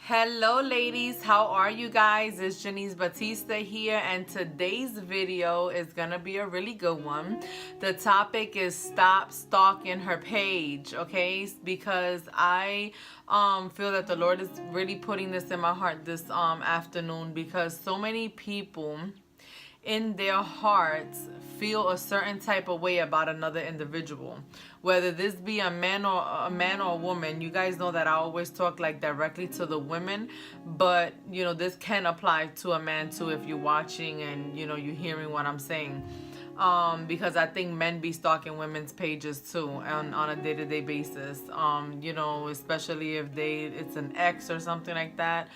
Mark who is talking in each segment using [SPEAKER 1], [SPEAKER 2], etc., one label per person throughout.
[SPEAKER 1] Hello ladies, how are you guys? It's Janice Batista here, and today's video is gonna be a really good one. The topic is stop stalking her page, okay? Because I feel that the Lord is really putting this in my heart this afternoon, because so many people in their hearts feel a certain type of way about another individual, whether this be a man or a woman. You guys know that I always talk like directly to the women, but you know this can apply to a man too if you're watching and you know you're hearing what I'm saying. Because I think men be stalking women's pages too on a day-to-day basis. You know, especially if it's an ex or something like that.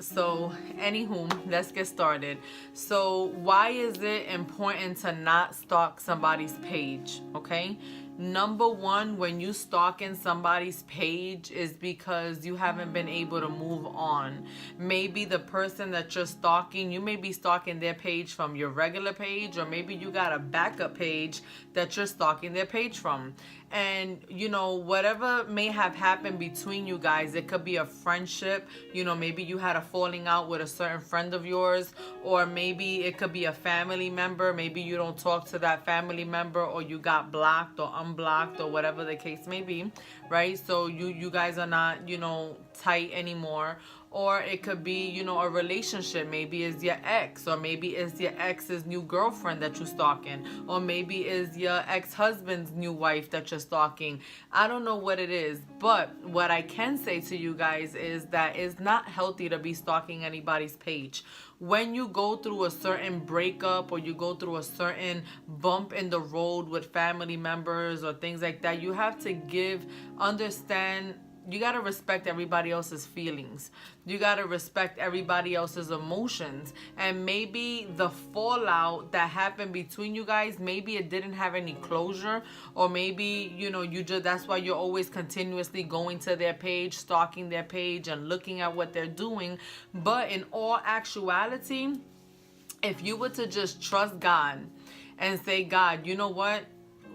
[SPEAKER 1] So, anywho, let's get started. So, why is it important to not stalk somebody's page? Okay. Number one, when you stalking somebody's page is because you haven't been able to move on. Maybe the person that you're stalking, you may be stalking their page from your regular page, or maybe you got a backup page that you're stalking their page from. And you know, whatever may have happened between you guys, it could be a friendship. You know, maybe you had a falling out with a certain friend of yours, or maybe it could be a family member. Maybe you don't talk to that family member, or you got blocked or unblocked, or whatever the case may be, right? So you guys are not, you know, tight anymore. Or it could be, you know, a relationship. Maybe it's your ex, or maybe it's your ex's new girlfriend that you're stalking, or maybe it's your ex-husband's new wife that you're stalking. I don't know what it is, but what I can say to you guys is that it's not healthy to be stalking anybody's page. When you go through a certain breakup, or you go through a certain bump in the road with family members or things like that, you have to understand, you got to respect everybody else's feelings. You got to respect everybody else's emotions. And maybe the fallout that happened between you guys, maybe it didn't have any closure, or maybe, you know, that's why you're always continuously going to their page, stalking their page and looking at what they're doing. But in all actuality, if you were to just trust God and say, God, you know what?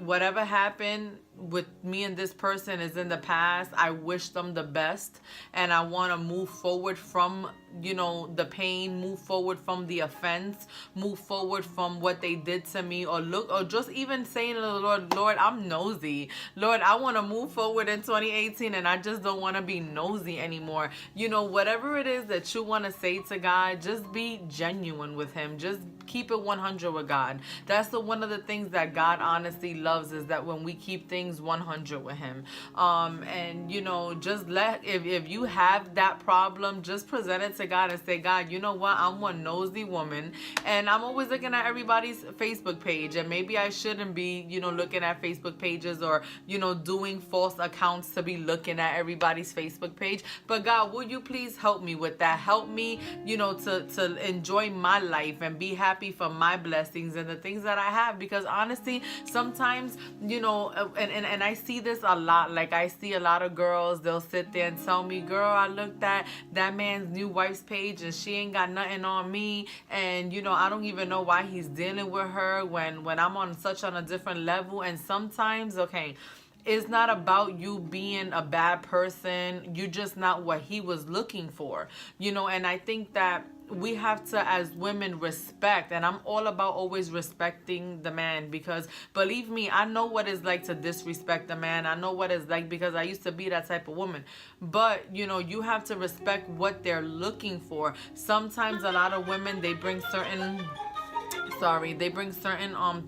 [SPEAKER 1] Whatever happened with me and this person is in the past. I wish them the best, and I want to move forward from, you know, the pain, move forward from the offense, move forward from what they did to me, or just even saying to the Lord, Lord, I'm nosy. Lord, I want to move forward in 2018, and I just don't want to be nosy anymore. You know, whatever it is that you want to say to God, just be genuine with him. Just keep it 100 with God. That's one of the things that God honestly loves, is that when we keep things 100 with him. And you know, just if you have that problem, just present it to God and say, God, you know what, I'm one nosy woman, and I'm always looking at everybody's Facebook page, and maybe I shouldn't be, you know, looking at Facebook pages, or, you know, doing false accounts to be looking at everybody's Facebook page. But God, will you please help me with that? Help me, you know, to enjoy my life and be happy for my blessings and the things that I have. Because honestly, sometimes, you know, and I see this a lot. Like, I see a lot of girls, they'll sit there and tell me, girl, I looked at that man's new wife's page and she ain't got nothing on me, and you know, I don't even know why he's dealing with her when I'm on a different level. And sometimes, okay, it's not about you being a bad person. You're just not what he was looking for, you know. And I think that we have to, as women, respect, and I'm all about always respecting the man, because believe me, I know what it's like to disrespect the man. I know what it's like, because I used to be that type of woman. But you know, you have to respect what they're looking for. Sometimes a lot of women, they bring certain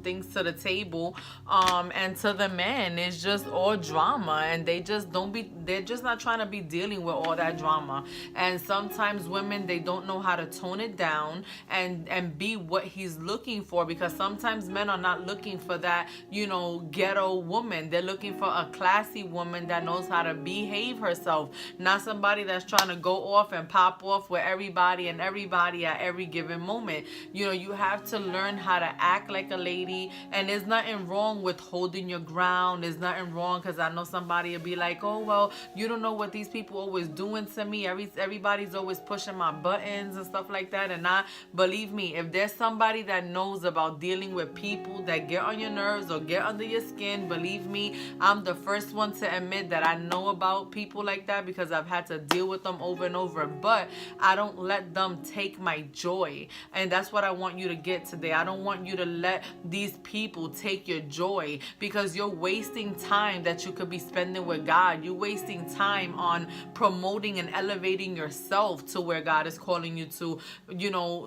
[SPEAKER 1] things to the table, and to the men it's just all drama, and they're just not trying to be dealing with all that drama. And sometimes women, they don't know how to tone it down and be what he's looking for, because sometimes men are not looking for that, you know, ghetto woman. They're looking for a classy woman that knows how to behave herself, not somebody that's trying to go off and pop off with everybody and everybody at every given moment. You know, you have to learn learn how to act like a lady. And there's nothing wrong with holding your ground. There's nothing wrong, because I know somebody will be like, oh, well, you don't know what these people always doing to me. Everybody's always pushing my buttons and stuff like that. And believe me, if there's somebody that knows about dealing with people that get on your nerves or get under your skin, believe me, I'm the first one to admit that I know about people like that, because I've had to deal with them over and over. But I don't let them take my joy. And that's what I want you to get today. I don't want you to let these people take your joy, because you're wasting time that you could be spending with God. You're wasting time on promoting and elevating yourself to where God is calling you to,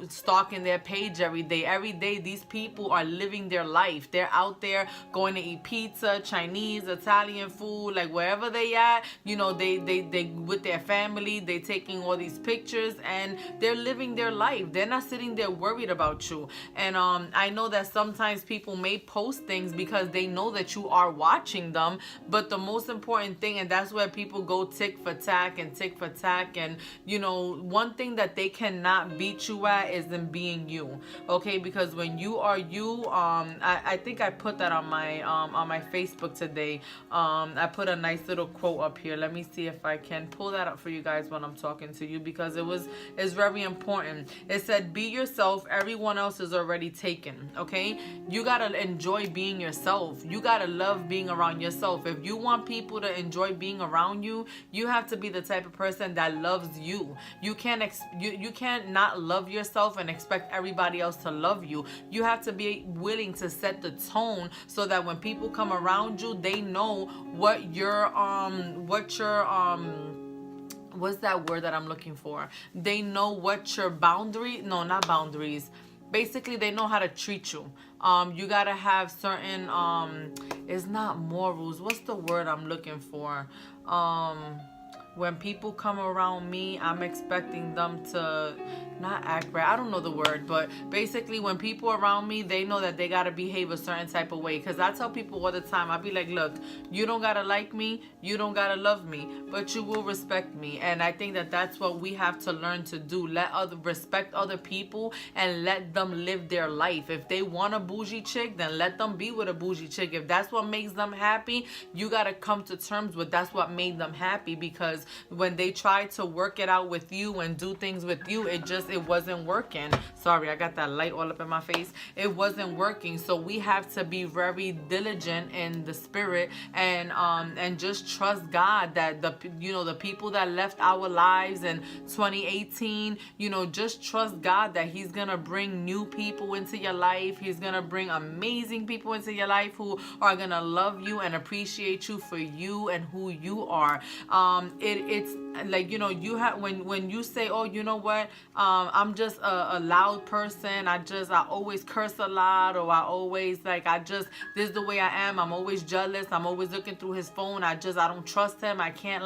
[SPEAKER 1] stalking their page every day. Every day, these people are living their life. They're out there going to eat pizza, Chinese, Italian food, like wherever they at, they with their family, they taking all these pictures and they're living their life. They're not sitting there worried about you. And I know that sometimes people may post things because they know that you are watching them, but the most important thing, and that's where people go tick for tack. And one thing that they cannot beat you at is in being you. Okay, because when you are you, I think I put that on my Facebook today. I put a nice little quote up here. Let me see if I can pull that up for you guys when I'm talking to you, because it's very important. It said, be yourself, everyone else is already taken. Okay, you gotta enjoy being yourself. You gotta love being around yourself. If you want people to enjoy being around you, you have to be the type of person that loves you. You can't you can't not love yourself and expect everybody else to love you. You have to be willing to set the tone so that when people come around you, they know what your what's that word that I'm looking for? They know what your not boundaries. Basically, they know how to treat you. You gotta have certain it's not morals. What's the word I'm looking for? When people come around me, I'm expecting them to not act right. I don't know the word, but basically when people around me, they know that they got to behave a certain type of way. Because I tell people all the time, I be like, look, you don't got to like me. You don't got to love me, but you will respect me. And I think that that's what we have to learn to do. Respect other people and let them live their life. If they want a bougie chick, then let them be with a bougie chick. If that's what makes them happy, you got to come to terms with that's what made them happy. Because when they tried to work it out with you and do things with you, it wasn't working. Sorry, I got that light all up in my face. It wasn't working. So we have to be very diligent in the spirit and just trust God that the people that left our lives in 2018, just trust God that He's gonna bring new people into your life. He's gonna bring amazing people into your life who are gonna love you and appreciate you for you and who you are. It's like, you have when you say, oh, you know what, I'm just a loud person. I always curse a lot, or I always this is the way I am. I'm always jealous. I'm always looking through his phone. I don't trust him. I can't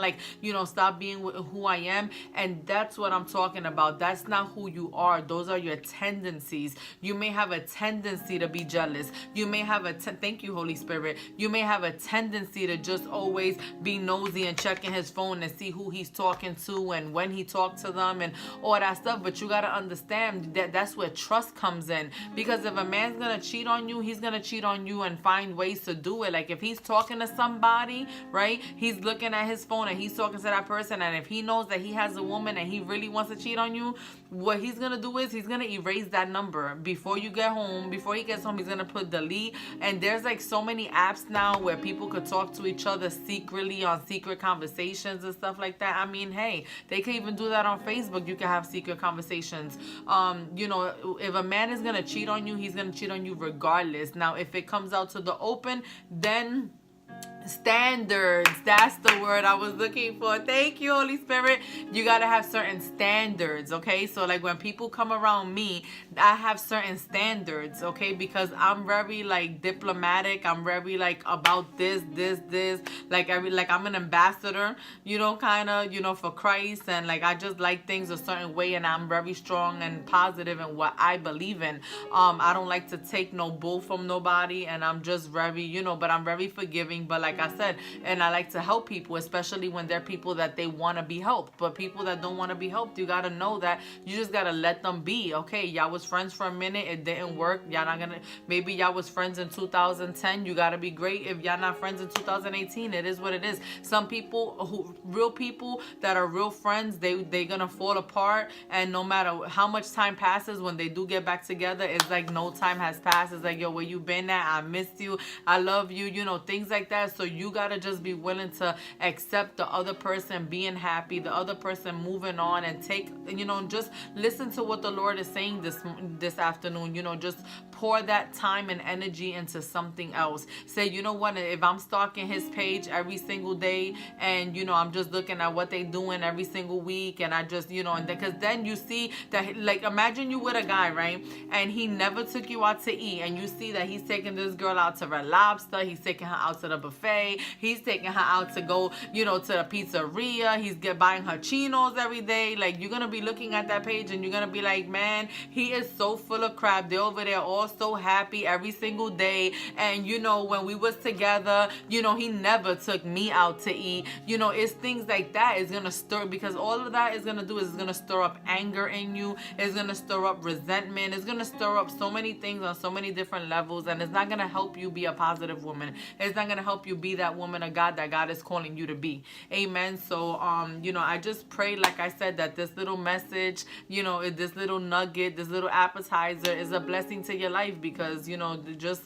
[SPEAKER 1] stop being who I am. And that's what I'm talking about. That's not who you are. Those are your tendencies. You may have a tendency to be jealous. You may have thank you, Holy Spirit. You may have a tendency to just always be nosy and checking his phone and see who he's talking to and when he talked to them and all that stuff. But you got to understand that that's where trust comes in. Because if a man's going to cheat on you, he's going to cheat on you and find ways to do it. Like if he's talking to somebody, right, he's looking at his phone and he's talking to that person, and if he knows that he has a woman and he really wants to cheat on you, what he's going to do is he's going to erase that number before you get home. Before he gets home, he's going to put delete. And there's so many apps now where people could talk to each other secretly on secret conversations and stuff like that. I mean, hey, they can even do that on Facebook. You can have secret conversations. If a man is going to cheat on you, he's going to cheat on you regardless. Now, if it comes out to the open, then standards, that's the word I was looking for. Thank you, Holy Spirit. You got to have certain standards, okay? So like when people come around me, I have certain standards, okay? Because I'm very diplomatic. I'm very about this I'm an ambassador, for Christ, and I just like things a certain way, and I'm very strong and positive in what I believe in. I don't like to take no bull from nobody, and I'm just very, but I'm very forgiving. But like I said, and I like to help people, especially when they're people that they want to be helped. But people that don't want to be helped, you got to know that you just got to let them be. Okay, y'all was friends for a minute, it didn't work. Y'all not gonna, maybe y'all was friends in 2010, you got to be great. If y'all not friends in 2018, it is what it is. Some people, real people that are real friends, they gonna fall apart, and no matter how much time passes, when they do get back together, it's like no time has passed. It's like, yo, where you been at? I missed you, I love you, you know, things like that. So you gotta just be willing to accept the other person being happy, the other person moving on, and take, you know, just listen to what the Lord is saying this afternoon. You know, just pour that time and energy into something else. Say, you know what, if I'm stalking his page every single day, and you know, I'm just looking at what they doing every single week, and I just, you know, and because then you see that, like, imagine you with a guy, right, and he never took you out to eat, and you see that he's taking this girl out to Red Lobster, he's taking her out to the buffet, he's taking her out to go, you know, to the pizzeria, he's buying her chinos every day. Like, you're gonna be looking at that page and you're gonna be like, man, he is so full of crap. They're over there all so happy every single day, and you know, when we was together, you know, he never took me out to eat. You know, it's things like that is gonna stir, because all of that is gonna do is it's gonna stir up anger in you, it's gonna stir up resentment, it's gonna stir up so many things on so many different levels, and it's not gonna help you be a positive woman. It's not gonna help you be that woman of God that God is calling you to be. Amen. So you know, I just pray, like I said, that this little message, you know, this little nugget, this little appetizer is a blessing to your life, because you know, just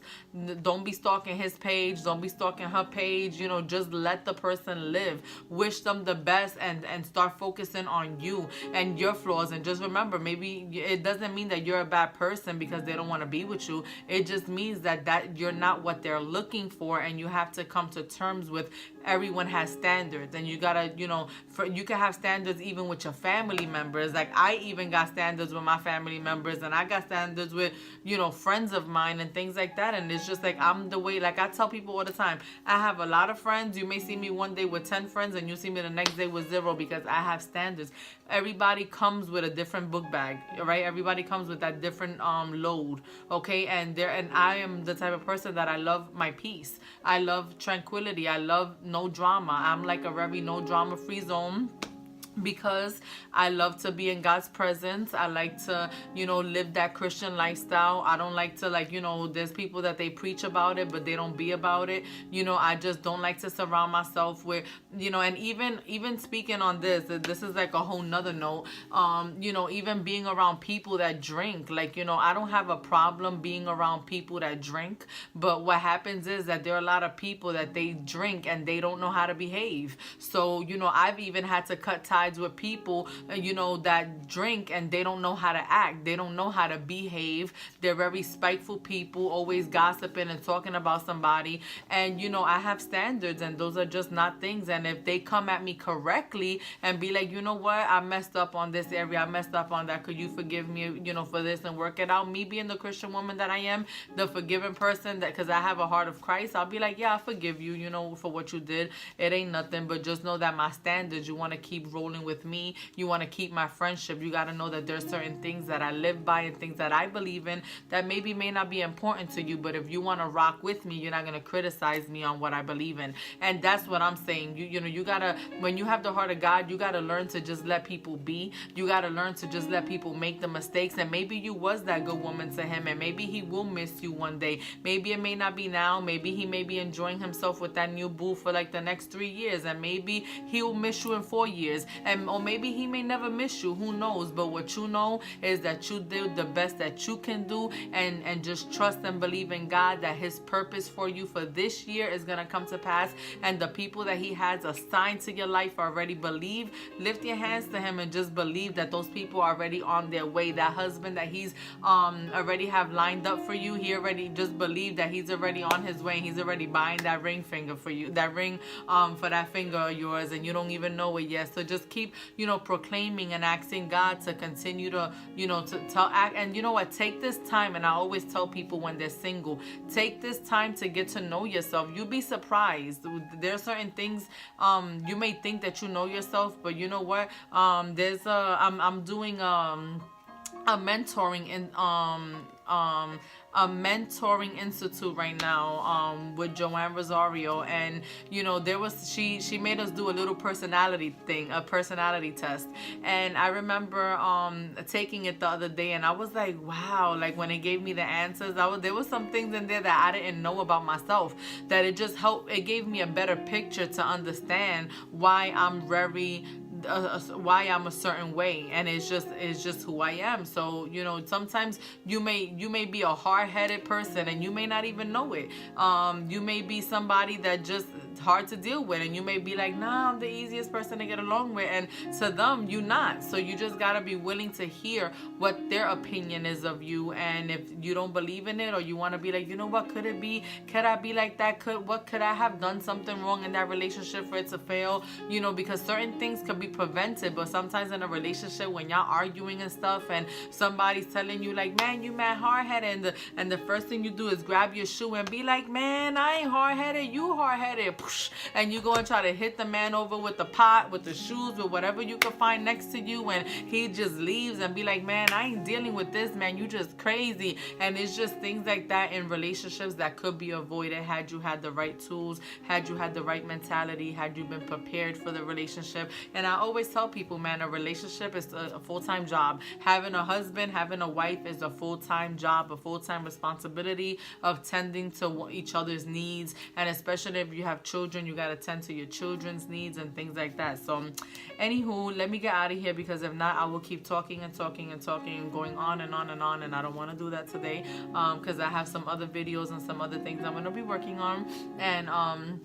[SPEAKER 1] don't be stalking his page, don't be stalking her page. You know, just let the person live, wish them the best, and start focusing on you and your flaws. And just remember, maybe it doesn't mean that you're a bad person because they don't want to be with you. It just means that you're not what they're looking for, and you have to come to terms with everyone has standards, and you gotta, you know, you can have standards even with your family members. Like, I even got standards with my family members, and I got standards with, you know, friends of mine and things like that. And it's just like, I'm the way, like I tell people all the time, I have a lot of friends. You may see me one day with 10 friends, and you see me the next day with 0, because I have standards. Everybody comes with a different book bag, right? Everybody comes with that different load, okay? And I am the type of person that I love my peace. I love tranquility. I love no drama. I'm like a very no drama free zone, because I love to be in God's presence. I like to, you know, live that Christian lifestyle. I don't like to, like, you know, there's people that they preach about it, but they don't be about it. You know, I just don't like to surround myself with, you know, and even speaking on this is like a whole nother note. You know, even being around people that drink, like, you know, I don't have a problem being around people that drink, but what happens is that there are a lot of people that they drink and they don't know how to behave. So, you know, I've even had to cut ties with people, you know, that drink and they don't know how to act. They don't know how to behave. They're very spiteful people, always gossiping and talking about somebody. And, you know, I have standards, and those are just not things. And if they come at me correctly and be like, you know what, I messed up on this area, I messed up on that, could you forgive me, you know, for this, and work it out? Me being the Christian woman that I am, the forgiving person, that because I have a heart of Christ, I'll be like, yeah, I forgive you, you know, for what you did. It ain't nothing. But just know that my standards, you want to keep rolling with me, you want to keep my friendship, you got to know that there's certain things that I live by and things that I believe in that maybe may not be important to you, but if you want to rock with me, you're not going to criticize me on what I believe in. And that's what I'm saying. You know, you got to, when you have the heart of God, you got to learn to just let people be. You got to learn to just let people make the mistakes. And maybe you was that good woman to him, and maybe he will miss you one day. Maybe it may not be now. Maybe he may be enjoying himself with that new boo for like the next 3 years, and maybe he will miss you in 4 years, and or maybe he may never miss you. Who knows? But what you know is that you did the best that you can do, and just trust and believe in God that his purpose for you for this year is going to come to pass, and the people that he has assigned to your life already believe. Lift your hands to him and just believe that those people are already on their way. That husband that he's already have lined up for you, he already, just believe that he's already on his way, and he's already buying that ring finger for you, that ring for that finger of yours, and you don't even know it yet. So just keep, you know, proclaiming and asking God to continue to, you know, to act. And you know what, take this time, and I always tell people when they're single, take this time to get to know yourself. You'll be surprised. There are certain things you may think that you know yourself, but you know what, I'm doing a mentoring in a mentoring institute right now with Joanne Rosario, and you know, there was she made us do a little personality thing, a personality test. And I remember taking it the other day, and I was like, wow, like when it gave me the answers, there was some things in there that I didn't know about myself, that it just helped, it gave me a better picture to understand why I'm very why I'm a certain way, and it's just who I am. So you know, sometimes you may be a hard-headed person and you may not even know it. You may be somebody that just hard to deal with, and you may be like, nah, I'm the easiest person to get along with, and to them you're not. So you just gotta be willing to hear what their opinion is of you, and if you don't believe in it, or you want to be like, you know what, could I be like that, could I have done something wrong in that relationship for it to fail, you know, because certain things could be prevented. But sometimes in a relationship, when y'all arguing and stuff, and somebody's telling you like, man, you mad hard-headed, and the first thing you do is grab your shoe and be like, man, I ain't hard-headed, you hard-headed, and you go and try to hit the man over with the pot, with the shoes, with whatever you can find next to you, and he just leaves and be like, man, I ain't dealing with this, man, you just crazy. And it's just things like that in relationships that could be avoided had you had the right tools, had you had the right mentality, had you been prepared for the relationship. And I always tell people, man, a relationship is a full-time job. Having a husband, having a wife is a full-time job, a full-time responsibility of tending to each other's needs, and especially if you have children, you got to tend to your children's needs and things like that. So anywho, let me get out of here, because if not, I will keep talking and talking and talking and going on and on and on, and I don't want to do that today, because I have some other videos and some other things I'm going to be working on. And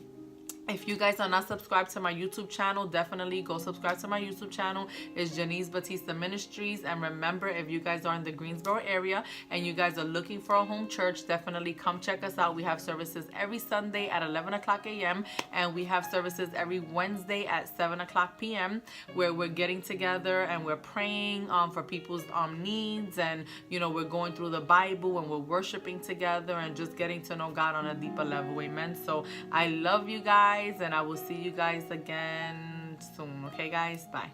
[SPEAKER 1] if you guys are not subscribed to my YouTube channel, definitely go subscribe to my YouTube channel. It's Janice Batista Ministries. And remember, if you guys are in the Greensboro area and you guys are looking for a home church, definitely come check us out. We have services every Sunday at 11 o'clock a.m. and we have services every Wednesday at 7 o'clock p.m. where we're getting together and we're praying for people's needs, and you know, we're going through the Bible and we're worshiping together and just getting to know God on a deeper level. Amen. So I love you guys, and I will see you guys again soon. Okay, guys? Bye.